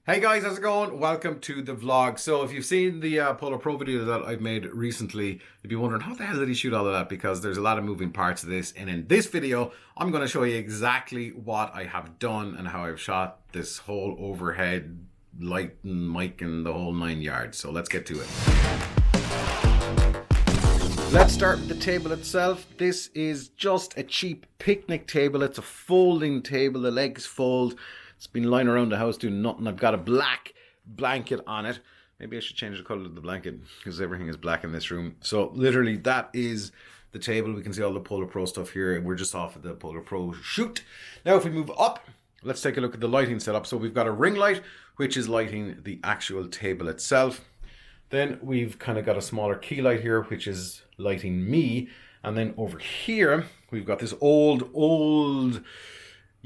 Hey guys, how's it going? Welcome to the vlog. So if you've seen the Polar Pro video that I've made recently, you'd be wondering how the hell did he shoot all of that, because there's a lot of moving parts of this. And in this video, I'm going to show you exactly what I have done and how I've shot this whole overhead light and mic and the whole 9 yards. So let's get to it. Let's start with the table itself. This is just a cheap picnic table. It's a folding table. The legs fold. It's been lying around the house doing nothing. I've got a black blanket on it. Maybe I should change the color of the blanket because everything is black in this room. So literally that is the table. We can see all the Polar Pro stuff here. We're just off of the Polar Pro shoot. Now if we move up, let's take a look at the lighting setup. So we've got a ring light, which is lighting the actual table itself. Then we've kind of got a smaller key light here, which is lighting me. And then over here, we've got this old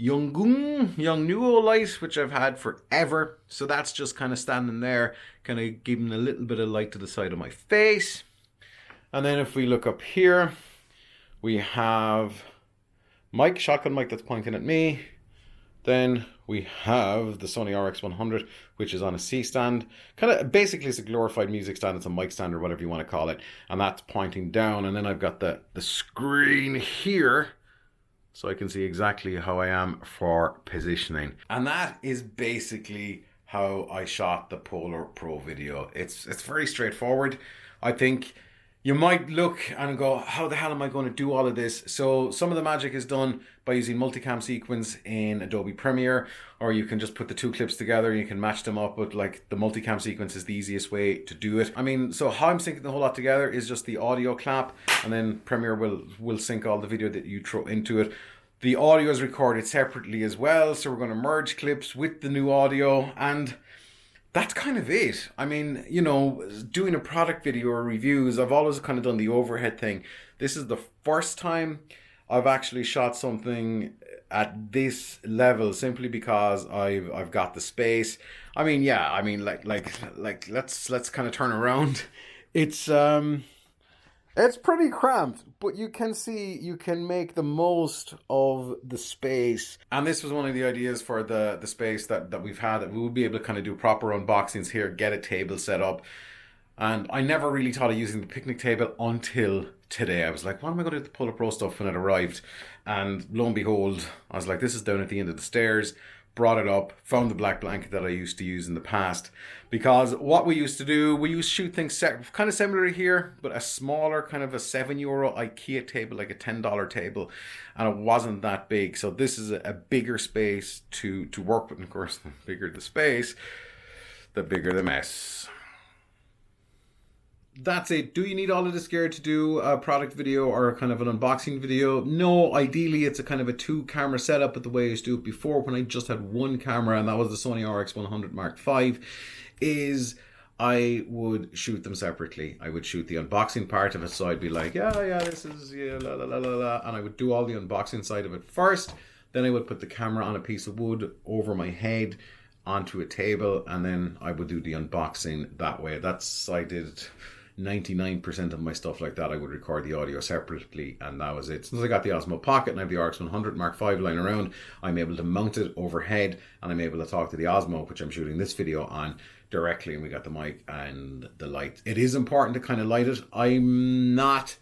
Yongnuo light, which I've had forever. So that's just kind of standing there, kind of giving a little bit of light to the side of my face. And then if we look up here, we have shotgun mic that's pointing at me. Then we have the Sony RX100, which is on a C stand. Kind of basically it's a glorified music stand. It's a mic stand or whatever you want to call it. And that's pointing down. And then I've got the screen here, so I can see exactly how I am for positioning. And that is basically how I shot the Polar Pro video. It's very straightforward. I think you might look and go, how the hell am I going to do all of this? So some of the magic is done by using multicam sequence in Adobe Premiere, or you can just put the two clips together and you can match them up, but like the multicam sequence is the easiest way to do it. I mean, so how I'm syncing the whole lot together is just the audio clap, and then Premiere will sync all the video that you throw into it. The audio is recorded separately as well, so we're going to merge clips with the new audio, and that's kind of it. I mean, you know, doing a product video or reviews, I've always kind of done the overhead thing. This is the first time I've actually shot something at this level, simply because I've got the space. I mean, yeah, I mean, like let's kind of turn around. It's pretty cramped, but you can see you can make the most of the space. And this was one of the ideas for the space that we've had, that we would be able to kind of do proper unboxings here, get a table set up. And I never really thought of using the picnic table until today. I was like, what am I going to do with the Polar Pro stuff when it arrived? And lo and behold, I was like, this is down at the end of the stairs. Brought it up, found the black blanket that I used to use in the past. Because what we used to do, we used to shoot things kind of similar to here, but a smaller kind of a €7 IKEA table, like a $10 table. And it wasn't that big. So this is a bigger space to work with. And of course, the bigger the space, the bigger the mess. That's it. Do you need all of this gear to do a product video or kind of an unboxing video? No, ideally it's a kind of a 2-camera setup, but the way I used to do it before, when I just had one camera, and that was the Sony RX100 Mark V, is I would shoot them separately. I would shoot the unboxing part of it, so I'd be like, yeah, this is, yeah, la la la la la, and I would do all the unboxing side of it first. Then I would put the camera on a piece of wood over my head onto a table, and then I would do the unboxing that way. I did 99% of my stuff like that. I would record the audio separately, and that was it. Since I got the Osmo Pocket and I have the RX100 Mark V lying around, I'm able to mount it overhead, and I'm able to talk to the Osmo, which I'm shooting this video on, directly, and we got the mic and the light. It is important to kind of light it. I'm not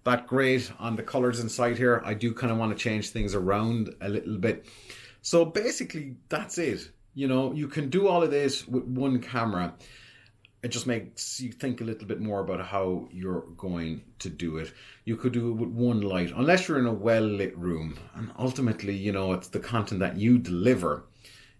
that great on the colors inside here. I do kind of want to change things around a little bit. So basically that's it. You know, you can do all of this with one camera. It just makes you think a little bit more about how you're going to do it. You could do it with one light, unless you're in a well-lit room. And ultimately, you know, it's the content that you deliver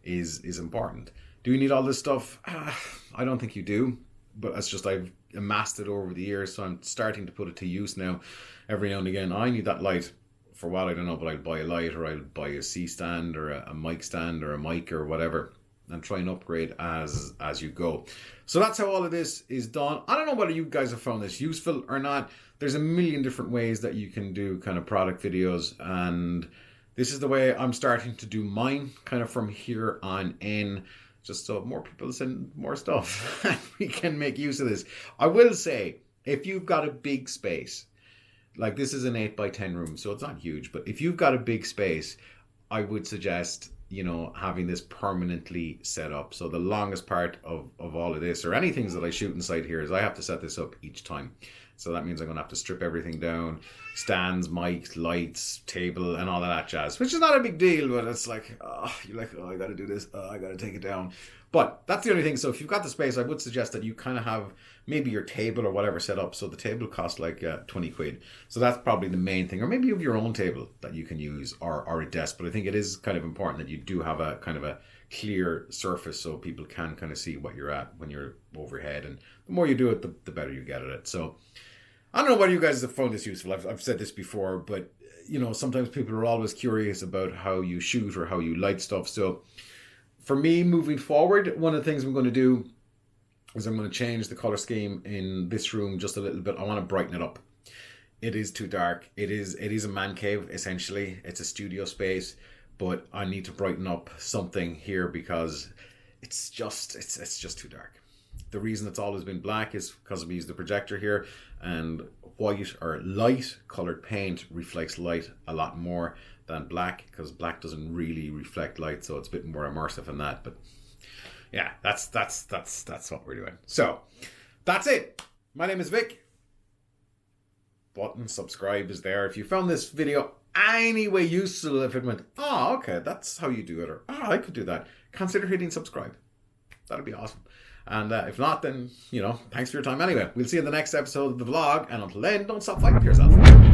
is important. Do you need all this stuff? I don't think you do. But it's just I've amassed it over the years, so I'm starting to put it to use now. Every now and again, I need that light. For what, I don't know, but I'll buy a light, or I'll buy a C stand, or a mic stand, or a mic, or whatever, and try and upgrade as you go. So that's how all of this is done. I don't know whether you guys have found this useful or not. There's a million different ways that you can do kind of product videos, and this is the way I'm starting to do mine, kind of from here on in, just so more people send more stuff and we can make use of this. I will say, if you've got a big space, like this is an 8x10 room, so it's not huge, but if you've got a big space, I would suggest you know, having this permanently set up. So the longest part of all of this, or any things that I shoot inside here, is I have to set this up each time. So that means I'm going to have to strip everything down, stands, mics, lights, table, and all of that jazz, which is not a big deal, but it's like, you're like, I got to do this, I got to take it down. But that's the only thing. So if you've got the space, I would suggest that you kind of have maybe your table or whatever set up. So the table costs like 20 quid. So that's probably the main thing. Or maybe you have your own table that you can use, or a desk. But I think it is kind of important that you do have a kind of a clear surface so people can kind of see what you're at when you're overhead. And the more you do it, the better you get at it. So I don't know whether you guys have found this useful. I've said this before, but you know, sometimes people are always curious about how you shoot or how you light stuff. So for me, moving forward, one of the things I'm going to do is I'm going to change the color scheme in this room just a little bit. I want to brighten it up. It is too dark. It is a man cave, essentially. It's a studio space, but I need to brighten up something here because it's just too dark. The reason it's always been black is because we use the projector here, and white or light colored paint reflects light a lot more than black, because black doesn't really reflect light, so it's a bit more immersive in that. But yeah, that's what we're doing. So that's it. My name is Vic. Button subscribe is there. If you found this video any way useful, if it went, oh, okay, that's how you do it, or oh, I could do that, consider hitting subscribe. That'd be awesome. And if not, then, you know, thanks for your time anyway. We'll see you in the next episode of the vlog, and until then, don't stop fighting for yourself.